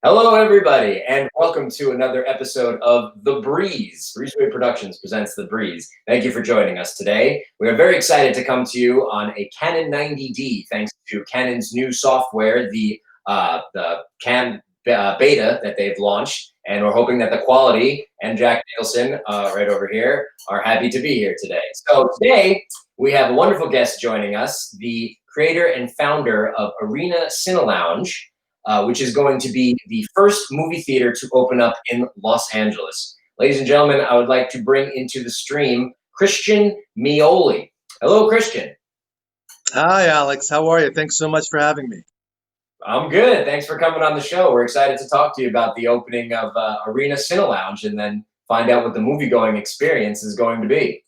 Hello, everybody, and welcome to another episode of The Breeze. Breezeway Productions presents The Breeze. Thank you for joining us today. We are very excited to come to you on a Canon 90D, thanks to Canon's new software, the Cam beta that they've launched, and we're hoping that the quality and Jack Nicholson, right over here, are happy to be here today. So today we have a wonderful guest joining us, the creator and founder of Arena Cinelounge, which is going to be the first movie theater to open up in Los Angeles. Ladies and gentlemen, I would like to bring into the stream Christian Meoli. Hello, Christian. Hi, Alex. How are you? Thanks so much for having me. I'm good. Thanks for coming on the show. We're excited to talk to you about the opening of Arena Cinelounge and then find out what the movie-going experience is going to be.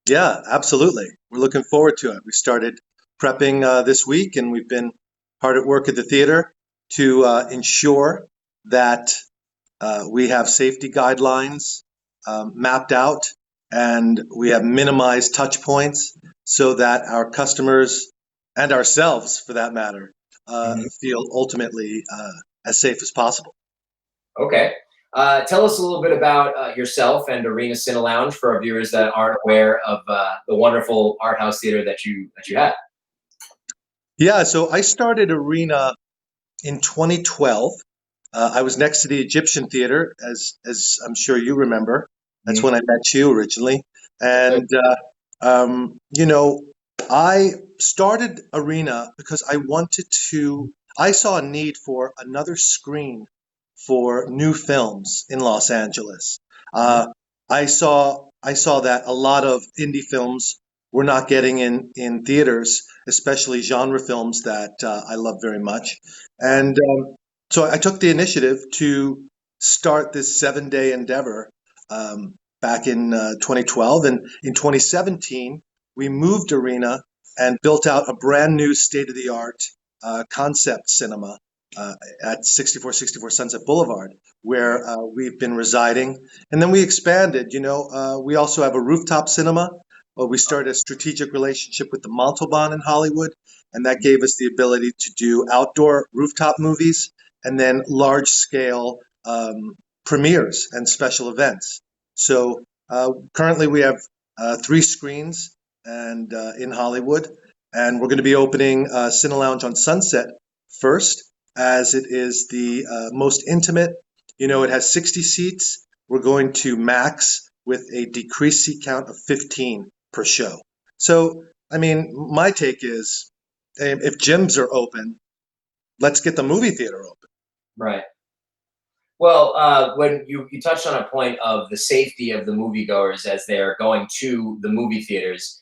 Yeah, absolutely. We're looking forward to it. We started prepping this week, and we've been hard at work at the theater to ensure that we have safety guidelines mapped out, and we have minimized touch points so that our customers and ourselves, for that matter, feel ultimately as safe as possible. Okay. Tell us a little bit about yourself and Arena Cinelounge for our viewers that aren't aware of the wonderful art house theater that you have. Yeah, so I started Arena in 2012. I was next to the Egyptian Theater, as I'm sure you remember. That's when I met you originally. And, I started Arena because I saw a need for another screen for new films in Los Angeles. I saw that a lot of indie films were not getting in theaters, especially genre films that I love very much. And so I took the initiative to start this 7-day endeavor back in 2012. And in 2017, we moved Arena and built out a brand new state-of-the-art concept cinema at 6464 Sunset Boulevard, where we've been residing. And then we expanded. We also have a rooftop cinema. We started a strategic relationship with the Montalban in Hollywood, and that gave us the ability to do outdoor rooftop movies and then large-scale premieres and special events. So currently we have 3 screens and in Hollywood, and we're going to be opening Cinelounge on Sunset first, as it is the most intimate. It has 60 seats. We're going to max with a decreased seat count of 15 per show. So, I mean, my take is, if gyms are open, let's get the movie theater open. Right. Well, when you touched on a point of the safety of the moviegoers as they're going to the movie theaters,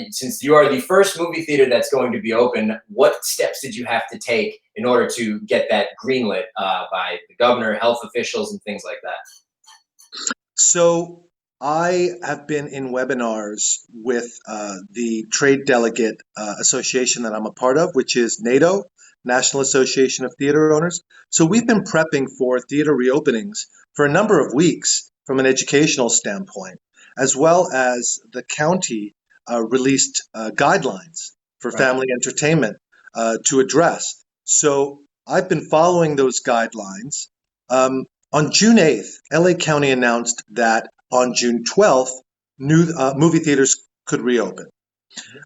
since you are the first movie theater that's going to be open, what steps did you have to take in order to get that greenlit by the governor, health officials, and things like that? So I have been in webinars with the Trade Delegate Association that I'm a part of, which is NATO, National Association of Theater Owners. So we've been prepping for theater reopenings for a number of weeks from an educational standpoint, as well as the county released guidelines for family entertainment to address. So I've been following those guidelines. On June 8th, LA County announced that on June 12th, new movie theaters could reopen.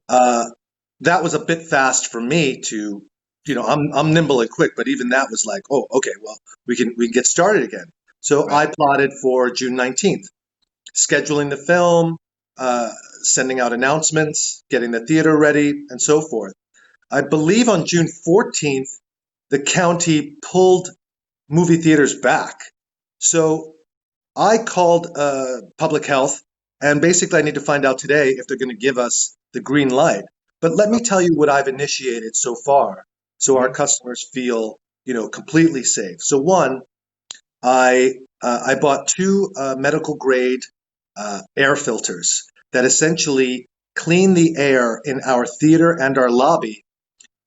That was a bit fast for me to, I'm nimble and quick, but even that was like, oh, okay, well, we can get started again. So I plotted for June 19th, scheduling the film, sending out announcements, getting the theater ready, and so forth. I believe on June 14th, the county pulled movie theaters back. So I called public health, and basically I need to find out today if they're going to give us the green light. But let me tell you what I've initiated so far, so our customers feel, completely safe. So one, I bought 2 medical grade air filters that essentially clean the air in our theater and our lobby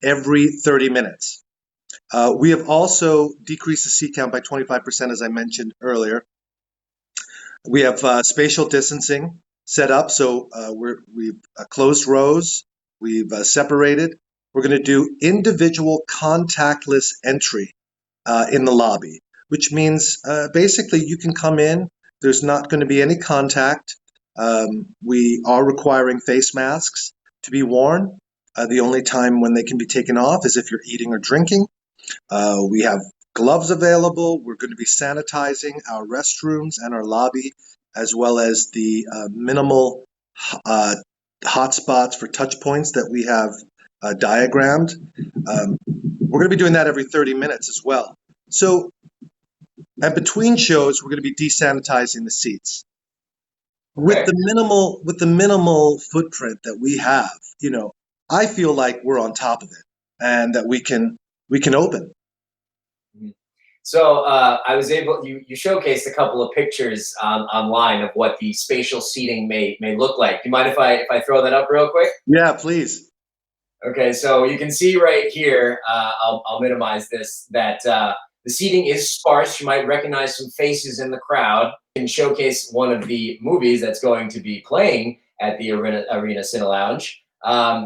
every 30 minutes. We have also decreased the seat count by 25%, as I mentioned earlier. We have spatial distancing set up, so we've closed rows, we've separated. We're going to do individual contactless entry in the lobby, which means basically you can come in. There's not going to be any contact. We are requiring face masks to be worn. The only time when they can be taken off is if you're eating or drinking. We have gloves available. We're going to be sanitizing our restrooms and our lobby, as well as the minimal hotspots for touch points that we have diagrammed. We're going to be doing that every 30 minutes as well. So, and between shows, we're going to be desanitizing the seats. With the minimal footprint that we have, I feel like we're on top of it, and that we can open. So I was able. You showcased a couple of pictures online of what the spatial seating may look like. Do you mind if I throw that up real quick? Yeah, please. Okay, so you can see right here. I'll minimize this. That the seating is sparse. You might recognize some faces in the crowd. You can showcase one of the movies that's going to be playing at the Arena Cinelounge.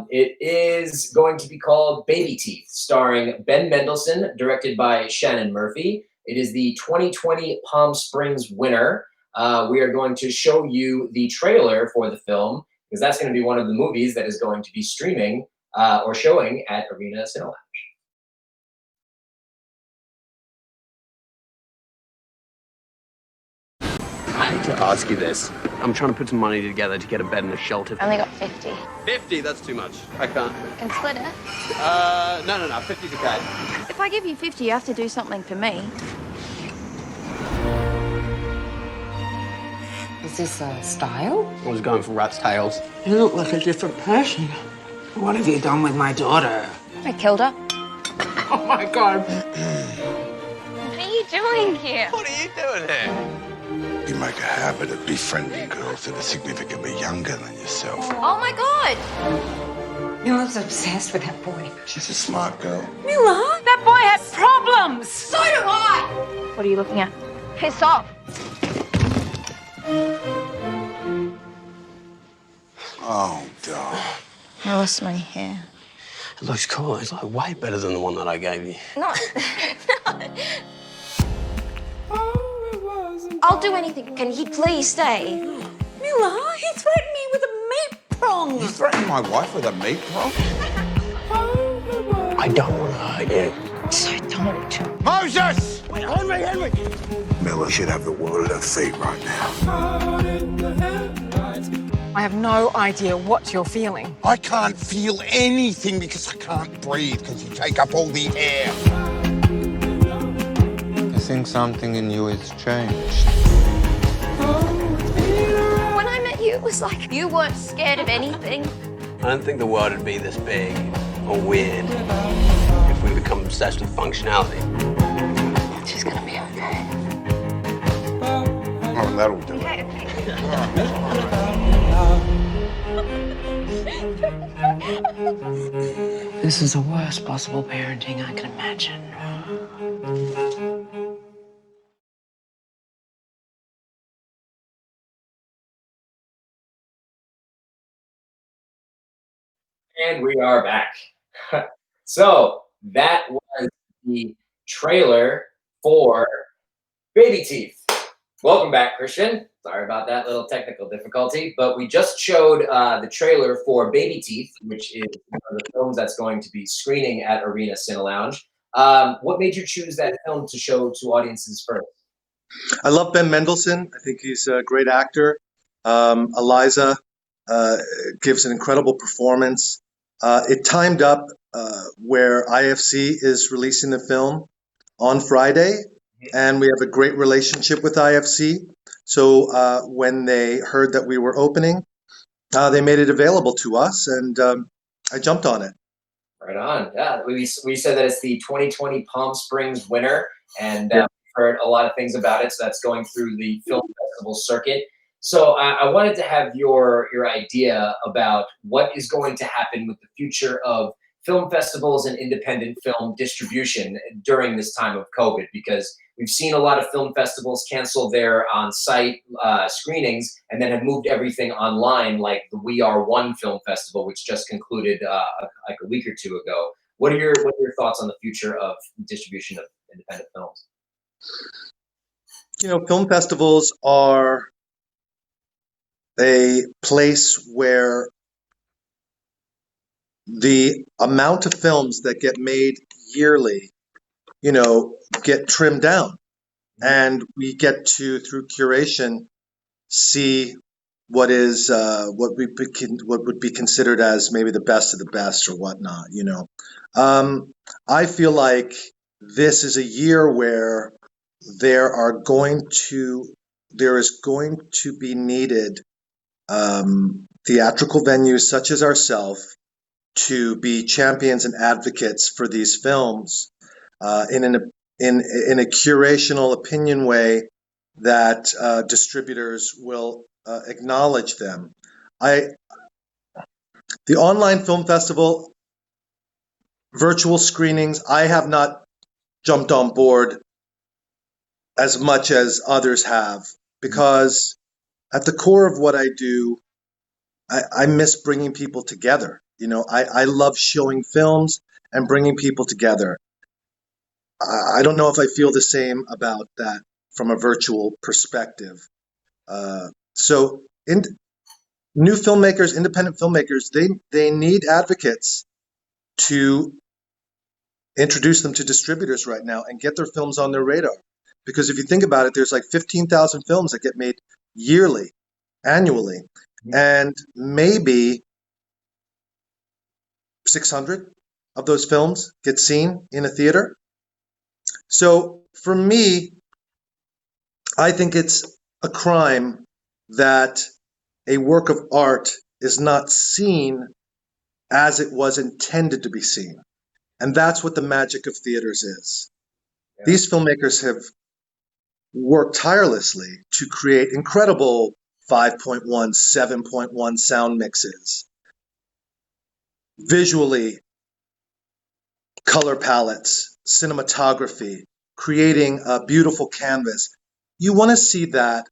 It is going to be called Babyteeth, starring Ben Mendelsohn, directed by Shannon Murphy. It is the 2020 Palm Springs winner. We are going to show you the trailer for the film, because that's going to be one of the movies that is going to be streaming or showing at Arena Cinelounge. I hate to ask you this. I'm trying to put some money together to get a bed and a shelter. I only got 50. 50? That's too much. I can't. Can split it. No. 50's okay. If I give you 50, you have to do something for me. Is this a style? I was going for rat's tails. You look like a different person. What have you done with my daughter? I killed her. Oh, my God. What are you doing here? What are you doing here? You make a habit of befriending girls that are significantly younger than yourself. Oh, my God. Mila's obsessed with that boy. She's a smart girl. Mila? That boy has problems! So do I! What are you looking at? Piss off. Oh, darling. I lost my hair. It looks cool. It's like way better than the one that I gave you. No. I'll do anything. Can he please stay? Mila, he threatened me with a meat prong. You threatened my wife with a meat prong? I don't want to hurt you. So don't. Moses! Wait, Henry! Miller should have the world at her feet right now. I have no idea what you're feeling. I can't feel anything because I can't breathe because you take up all the air. I think something in you has changed. When I met you, it was like you weren't scared of anything. I don't think the world would be this big or weird if we become obsessed with functionality. She's gonna be okay. Oh, that'll do it. This is the worst possible parenting I can imagine. And we are back. So that was the trailer for Babyteeth. Welcome back, Christian. Sorry about that little technical difficulty, but we just showed the trailer for Babyteeth, which is one of the films that's going to be screening at Arena Cinelounge. What made you choose that film to show to audiences first? I love Ben Mendelsohn. I think he's a great actor. Eliza gives an incredible performance. It timed up where IFC is releasing the film on Friday, and we have a great relationship with IFC. So when they heard that we were opening, they made it available to us, and I jumped on it. Right on. Yeah, we said that it's the 2020 Palm Springs winner, and we've heard a lot of things about it. So that's going through the film festival circuit. So I wanted to have your idea about what is going to happen with the future of film festivals and independent film distribution during this time of COVID, because we've seen a lot of film festivals cancel their on-site screenings and then have moved everything online, like the We Are One Film Festival, which just concluded like a week or two ago. What are your thoughts on the future of distribution of independent films? Film festivals are a place where the amount of films that get made yearly, get trimmed down. And we get to, through curation, see what would be considered as maybe the best of the best or whatnot. I feel like this is a year where there is going to be needed theatrical venues such as ourselves to be champions and advocates for these films in a curational opinion way that distributors will acknowledge them. The online film festival, virtual screenings, I have not jumped on board as much as others have, because at the core of what I do, I miss bringing people together. I love showing films and bringing people together. I don't know if I feel the same about that from a virtual perspective. So new filmmakers, independent filmmakers, they need advocates to introduce them to distributors right now and get their films on their radar. Because if you think about it, there's like 15,000 films that get made yearly, annually, and maybe 600 of those films get seen in a theater. So for me, I think it's a crime that a work of art is not seen as it was intended to be seen. And that's what the magic of theaters is. Yeah. These filmmakers have worked tirelessly to create incredible 5.1, 7.1 sound mixes, visually, color palettes, cinematography, creating a beautiful canvas. You want to see that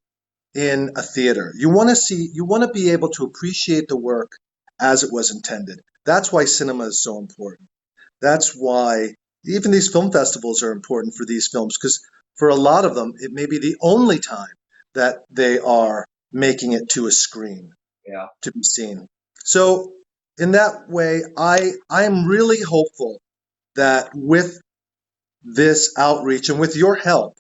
in a theater. You want to be able to appreciate the work as it was intended. That's why cinema is so important. That's why even these film festivals are important for these films, because for a lot of them, it may be the only time that they are making it to a screen to be seen. So in that way, I'm really hopeful that with this outreach and with your help,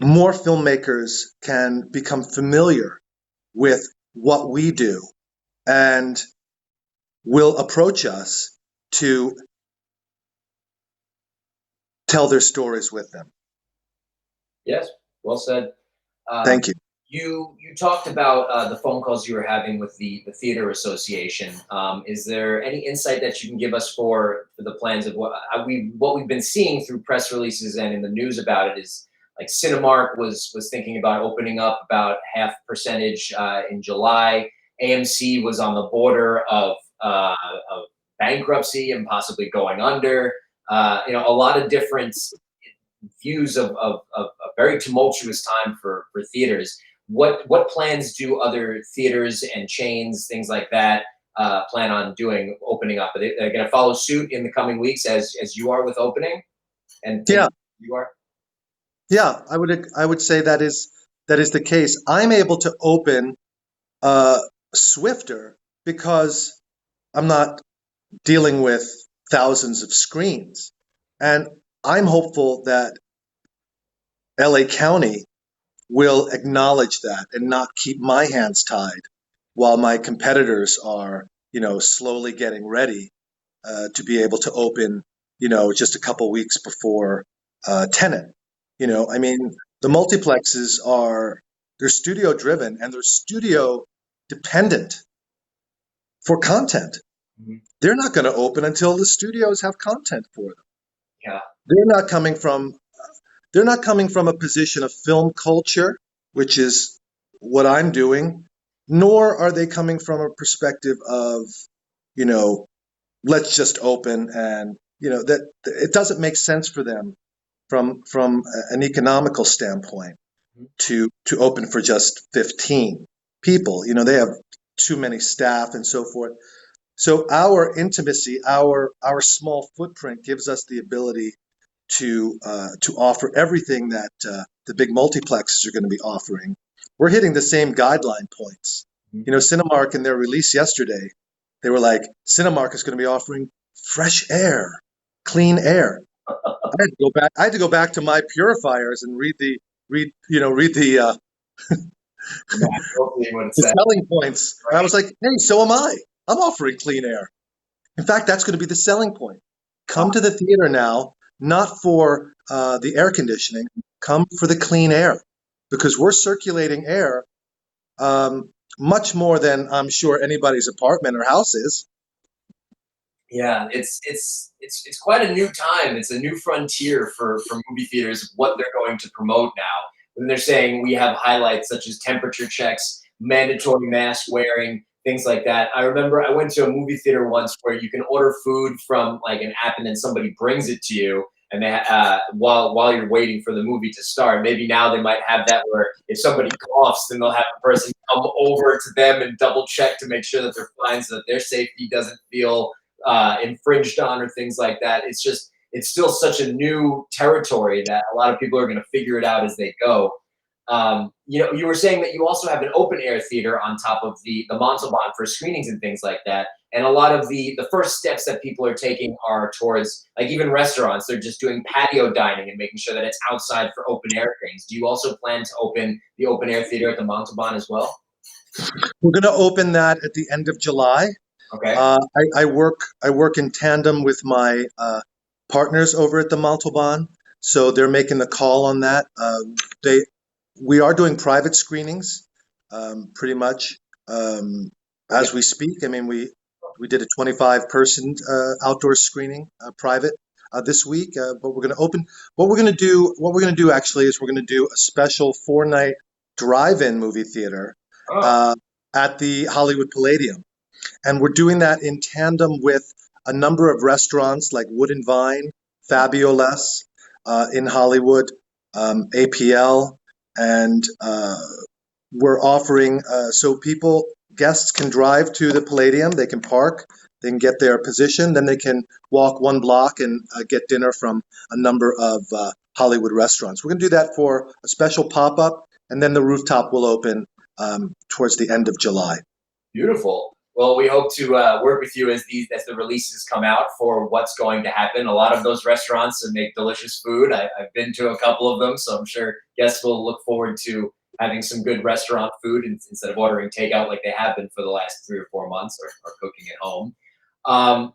more filmmakers can become familiar with what we do and will approach us to tell their stories with them. Yes, well said. Thank you. You talked about the phone calls you were having with the Theater Association. Is there any insight that you can give us for the plans of what we've been seeing through press releases and in the news about it is like Cinemark was thinking about opening up about 0.5% in July. AMC was on the border of bankruptcy and possibly going under. A lot of different views of a very tumultuous time for theaters. What plans do other theaters and chains, things like that, plan on doing, opening up? Are they going to follow suit in the coming weeks as you are with opening? And yeah, you are. Yeah, I would say that is the case. I'm able to open swifter because I'm not dealing with thousands of screens, and I'm hopeful that LA County will acknowledge that and not keep my hands tied while my competitors are, slowly getting ready to be able to open, just a couple weeks before Tenet. The multiplexes they're studio driven and they're studio dependent for content. Mm-hmm. They're not going to open until the studios have content for them. Yeah. They're not coming from a position of film culture, which is what I'm doing, nor are they coming from a perspective of, let's just open and, that it doesn't make sense for them from an economical standpoint to open for just 15 people. They have too many staff and so forth. So our intimacy, our small footprint gives us the ability to offer everything that the big multiplexes are going to be offering. We're hitting the same guideline points. You know, Cinemark in their release yesterday, they were like, Cinemark is going to be offering fresh air, clean air. I had to go back to my purifiers and read the selling points. And I was like, hey, so am I. I'm offering clean air. In fact, that's going to be the selling point. Come to the theater now, not for the air conditioning. Come for the clean air, because we're circulating air much more than I'm sure anybody's apartment or house is. Yeah, it's quite a new time. It's a new frontier for movie theaters, what they're going to promote now. When they're saying we have highlights such as temperature checks, mandatory mask wearing, things like that. I remember I went to a movie theater once where you can order food from like an app and then somebody brings it to you, and they, while you're waiting for the movie to start. Maybe now they might have that where if somebody coughs, then they'll have a person come over to them and double check to make sure that they're fine, so that their safety doesn't feel infringed on or things like that. It's still such a new territory that a lot of people are going to figure it out as they go. You were saying that you also have an open air theater on top of the Montalban for screenings and things like that. And a lot of the first steps that people are taking are towards, like, even restaurants, they're just doing patio dining and making sure that it's outside for open air things. Do you also plan to open the open air theater at the Montalban as well? We're going to open that at the end of July. Okay. I work in tandem with my partners over at the Montalban, so they're making the call on that. We are doing private screenings, pretty much as we speak. I mean, we did a 25-person outdoor screening, private, this week. But we're going to open. What we're going to do actually is we're going to do a special 4-night drive-in movie theater at the Hollywood Palladium. And we're doing that in tandem with a number of restaurants like Wood and Vine, Fabulous in Hollywood, APL, and we're offering so guests can drive to the Palladium, they can park, they can get their position, then they can walk 1 block and get dinner from a number of Hollywood restaurants. We're going to do that for a special pop-up, and then the rooftop will open towards the end of July. Beautiful. Well, we hope to work with you as the releases come out for what's going to happen. A lot of those restaurants make delicious food. I've been to a couple of them, so I'm sure guests will look forward to having some good restaurant food instead of ordering takeout like they have been for the last 3 or 4 months, or cooking at home.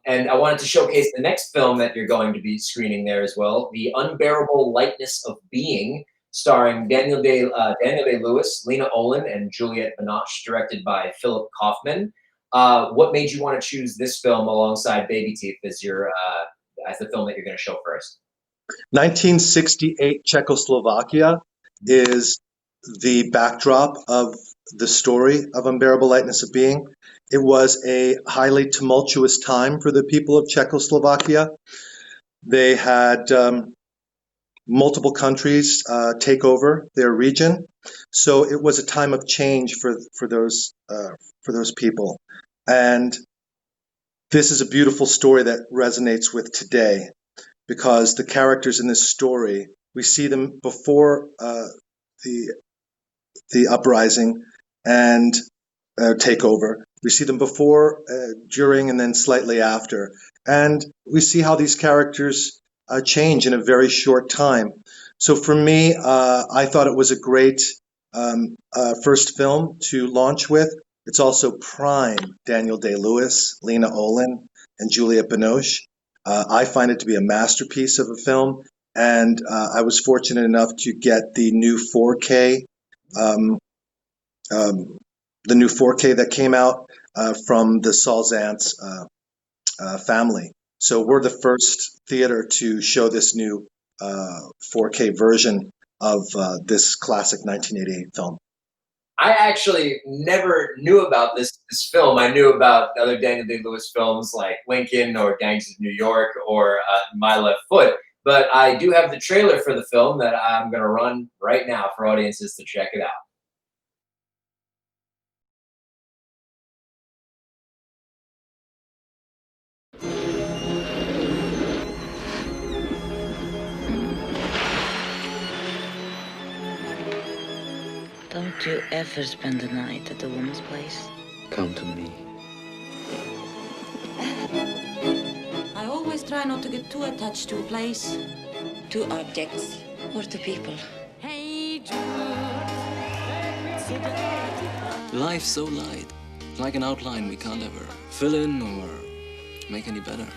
And I wanted to showcase the next film that you're going to be screening there as well, The Unbearable Lightness of Being, starring Daniel Day-Lewis, Lena Olin, and Juliet Binoche, directed by Philip Kaufman. What made you want to choose this film alongside Babyteeth as the film that you're going to show first? 1968 Czechoslovakia is the backdrop of the story of Unbearable Lightness of Being. It was a highly tumultuous time for the people of Czechoslovakia. They had multiple countries take over their region, so it was a time of change for those people. And this is a beautiful story that resonates with today, because the characters in this story, we see them before the uprising and takeover. We see them before, during, and then slightly after. And we see how these characters change in a very short time. So for me, I thought it was a great first film to launch with. It's also prime Daniel Day-Lewis, Lena Olin, and Juliet Binoche. I find it to be a masterpiece of a film, and I was fortunate enough to get the new 4K, that came out from the Salzantz family. So we're the first theater to show this new 4K version of this classic 1988 film. I actually never knew about this film. I knew about other Daniel Day-Lewis films like Lincoln or Gangs of New York or My Left Foot, but I do have the trailer for the film that I'm going to run right now for audiences to check it out. Don't you ever spend the night at a woman's place? Come to me. I always try not to get too attached to a place, To objects or to people? Life's so light, like an outline we can't ever fill in or make any better.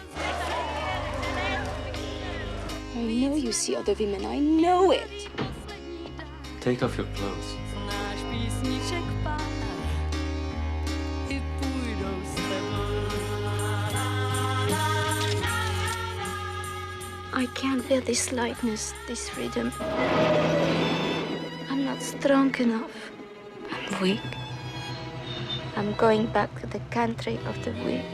I know you see other women. I know it. Take off your clothes. I can't bear this lightness, this freedom. I'm not strong enough. I'm weak. I'm going back to the country of the weak.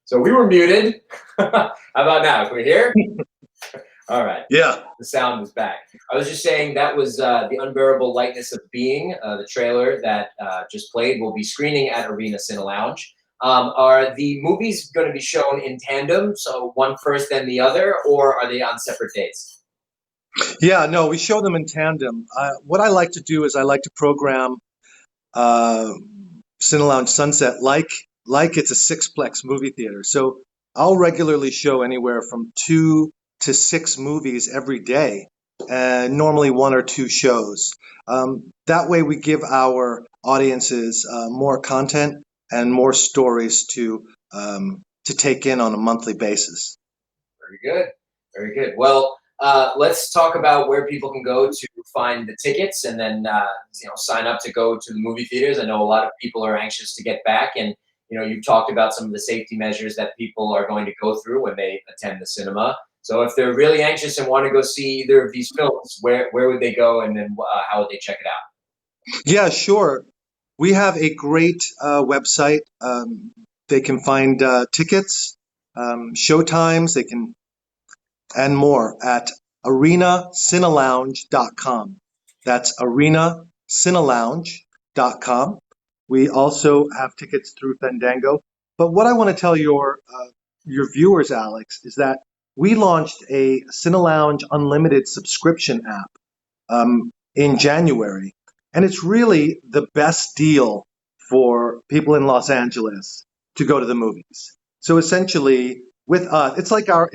So we were muted. How about now? Can we hear? All right. Yeah. The sound is back. I was just saying that was the Unbearable Lightness of Being, the trailer that just played. Will be screening at Arena Cinelounge. Are the movies going to be shown in tandem, so one first, then the other, or are they on separate dates? Yeah, no, we show them in tandem. What I like to do is I like to program Cinelounge Sunset like it's a sixplex movie theater. So I'll regularly show anywhere from 2 to 6 movies every day, and normally 1 or 2 shows. That way we give our audiences more content and more stories to take in on a monthly basis. Very good. Very good. Well, let's talk about where people can go to find the tickets and then sign up to go to the movie theaters. I know a lot of people are anxious to get back, and you've talked about some of the safety measures that people are going to go through when they attend the cinema. So if they're really anxious and want to go see either of these films, where would they go, and then how would they check it out? Yeah, sure. We have a great website. They can find tickets, showtimes, and more at arenacinelounge.com. That's arenacinelounge.com. We also have tickets through Fandango. But what I want to tell your viewers, Alex, is that we launched a Cinelounge Unlimited subscription app in January. And it's really the best deal for people in Los Angeles to go to the movies. So essentially, with us, it's like our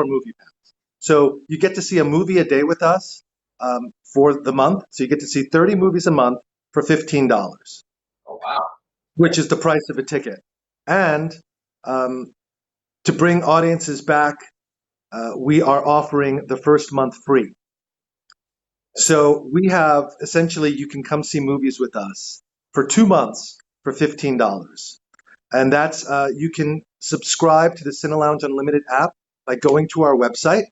movie pass. So you get to see a movie a day with us for the month. So you get to see 30 movies a month for $15. Oh, wow. Which is the price of a ticket. And to bring audiences back, we are offering the first month free. So we have, essentially, you can come see movies with us for 2 months for $15. And that's, you can subscribe to the Cinelounge Unlimited app by going to our website.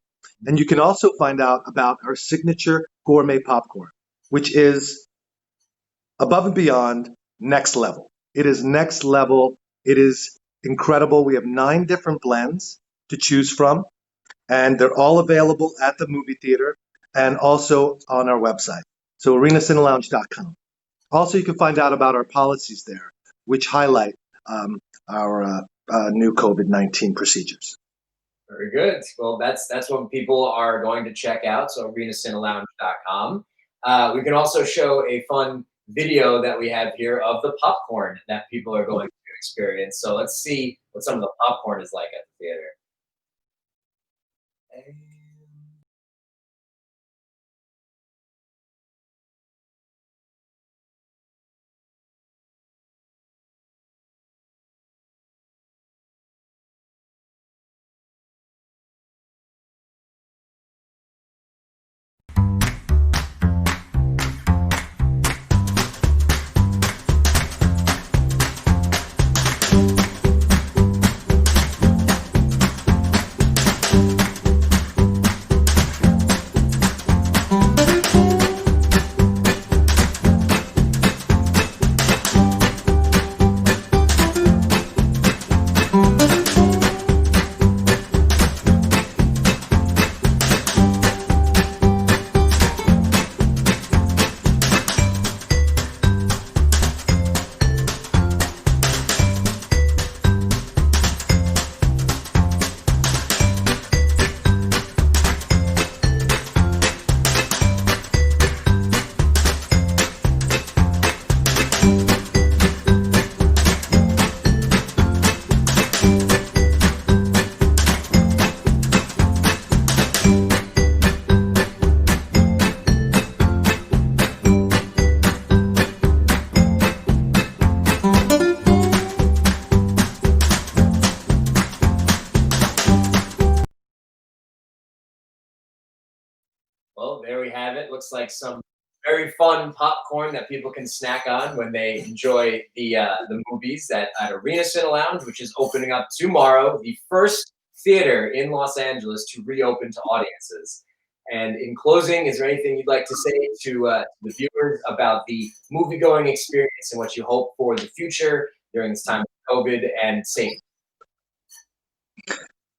And you can also find out about our signature gourmet popcorn, which is above and beyond next level. It is next level. It is incredible. We have 9 different blends to choose from, and they're all available at the movie theater and also on our website. So arenacinelounge.com. Also, you can find out about our policies there, which highlight our new COVID-19 procedures. Very good. Well, that's what people are going to check out. So arenacinelounge.com. We can also show a fun video that we have here of the popcorn that people are going to experience. So let's see what some of the popcorn is like at the theater. Well, there we have it. Looks like some very fun popcorn that people can snack on when they enjoy the movies at Arena Cinelounge, which is opening up tomorrow, the first theater in Los Angeles to reopen to audiences. And in closing, is there anything you'd like to say to the viewers about the movie-going experience and what you hope for the future during this time of COVID and safety?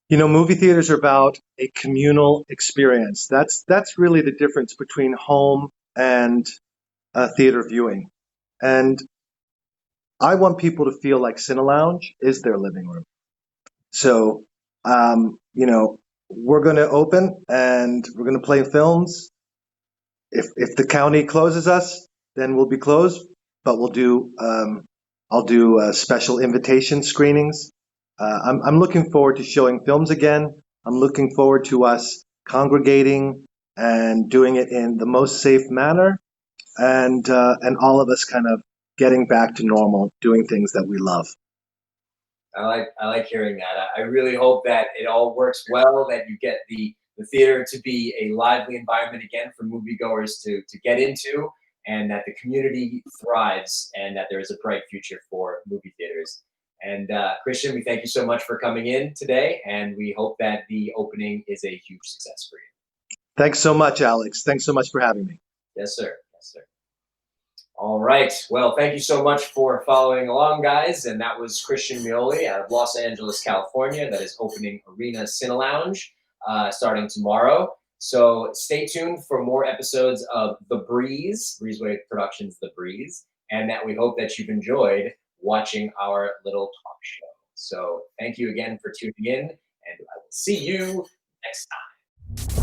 You know, movie theaters are about a communal experience. That's really the difference between home and theater viewing. And I want people to feel like Cinelounge is their living room. So, you know, we're going to open and we're going to play films. If the county closes us, then we'll be closed. But we'll do I'll do special invitation screenings. I'm looking forward to showing films again. I'm looking forward to us congregating and doing it in the most safe manner, and all of us kind of getting back to normal, doing things that we love. I like hearing that. I really hope that it all works well, that you get the theater to be a lively environment again for moviegoers to get into, and that the community thrives, and that there is a bright future for movie theaters. And Christian, we thank you so much for coming in today, and we hope that the opening is a huge success for you. Thanks so much, Alex. Thanks so much for having me. Yes, sir. Yes, sir. All right. Well, thank you so much for following along, guys. And that was Christian Meoli out of Los Angeles, California, that is opening Arena Cinelounge starting tomorrow. So stay tuned for more episodes of The Breezeway Productions, The Breeze, and that we hope that you've enjoyed watching our little talk show. So thank you again for tuning in, and I will see you next time.